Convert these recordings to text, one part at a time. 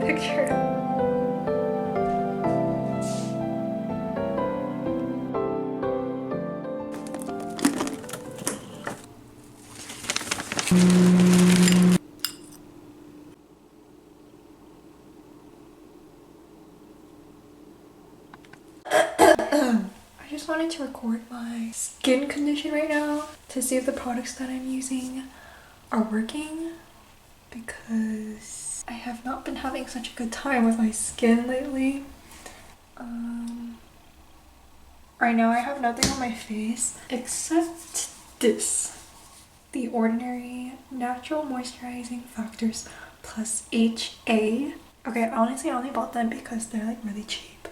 picture. I just wanted to record my skin condition right now to see if the products that I'm using are working, because I have not been having such a good time with my skin lately. Right now I have nothing on my face except this. The Ordinary Natural Moisturizing Factors plus HA. Okay, honestly I only bought them because they're like really cheap.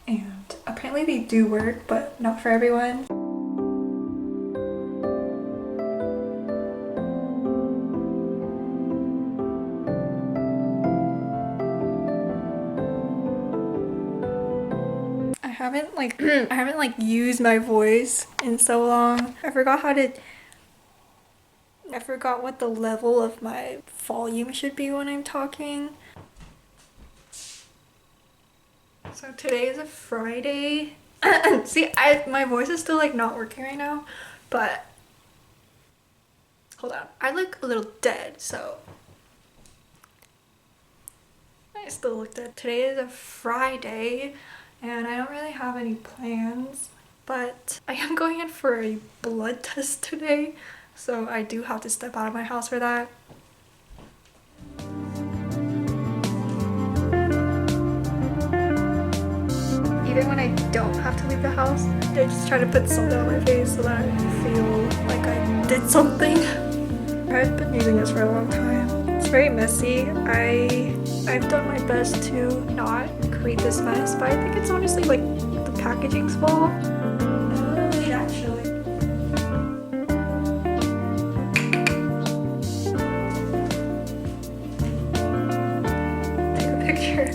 And apparently they do work, but not for everyone. I haven't like used my voice in so long. I forgot what the level of my volume should be when I'm talking. So today is a Friday. See, my voice is still like not working right now, but hold on. I look a little dead, so I still look dead. Today is a Friday and I don't really have any plans, but I am going in for a blood test today, so I do have to step out of my house for that. Even when I don't have to leave the house, I just try to put something on my face so that I feel like I did something. I've been using this for a long time. It's very messy. I've done my best to not create this mess, but I think it's honestly like the packaging's fault. Actually. Take a picture.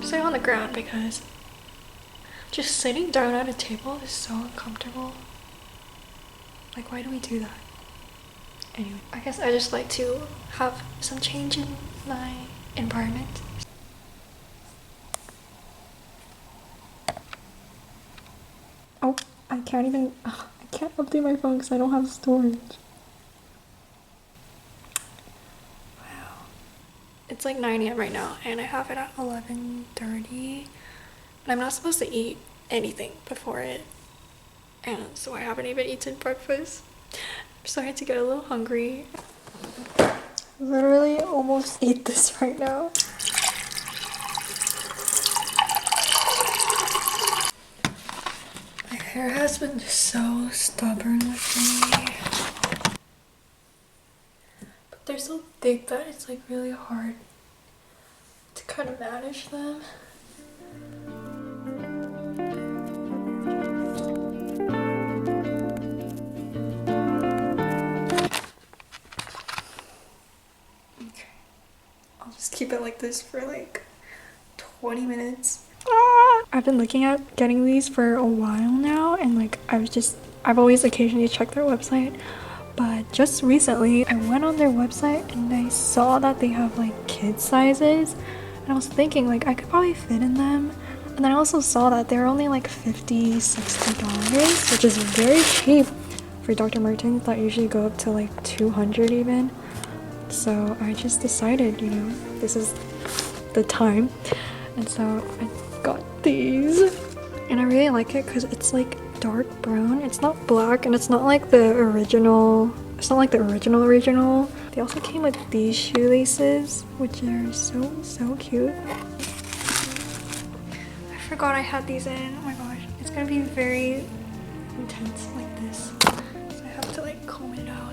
Stay on the ground because just sitting down at a table is so uncomfortable. Like, why do we do that? Anyway, I guess I just like to have some change in my environment. Oh, I can't update my phone because I don't have storage. Wow. It's like 9 AM right now and I have it at 11:30. And I'm not supposed to eat anything before it. And so I haven't even eaten breakfast. I'm starting to get a little hungry. Literally almost eat this right now. My hair has been so stubborn with me. But they're so thick that it's like really hard to kind of manage them. Keep it like this for like 20 minutes. I've been looking at getting these for a while now, and like I've always occasionally checked their website, but just recently I went on their website and I saw that they have like kid sizes, and I was thinking like I could probably fit in them. And then I also saw that they're only like $50-$60, which is very cheap for Dr. Martens that usually go up to like $200 even. So I just decided, you know, this is the time, and so I got these, and I really like it because it's like dark brown. It's not black, and it's not like the original. It's not like the original. They also came with these shoelaces, which are so cute. I forgot I had these in. Oh my gosh, it's gonna be very intense like this. So I have to like comb it out.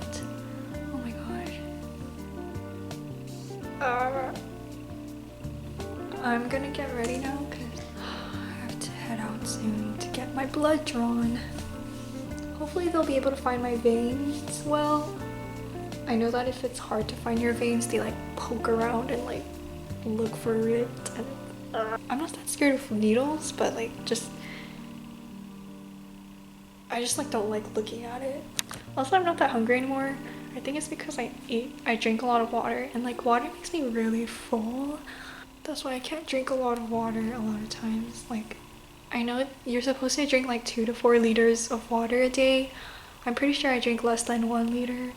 I'm gonna get ready now because I have to head out soon to get my blood drawn. Hopefully they'll be able to find my veins well. I know that if it's hard to find your veins, they like poke around and like look for it. And, I'm not that scared of needles, but like just I just like don't like looking at it. Also, I'm not that hungry anymore. I think it's because I drink a lot of water, and like water makes me really full. That's why I can't drink a lot of water a lot of times. Like, I know you're supposed to drink like 2 to 4 liters of water a day. I'm pretty sure I drink less than 1 liter.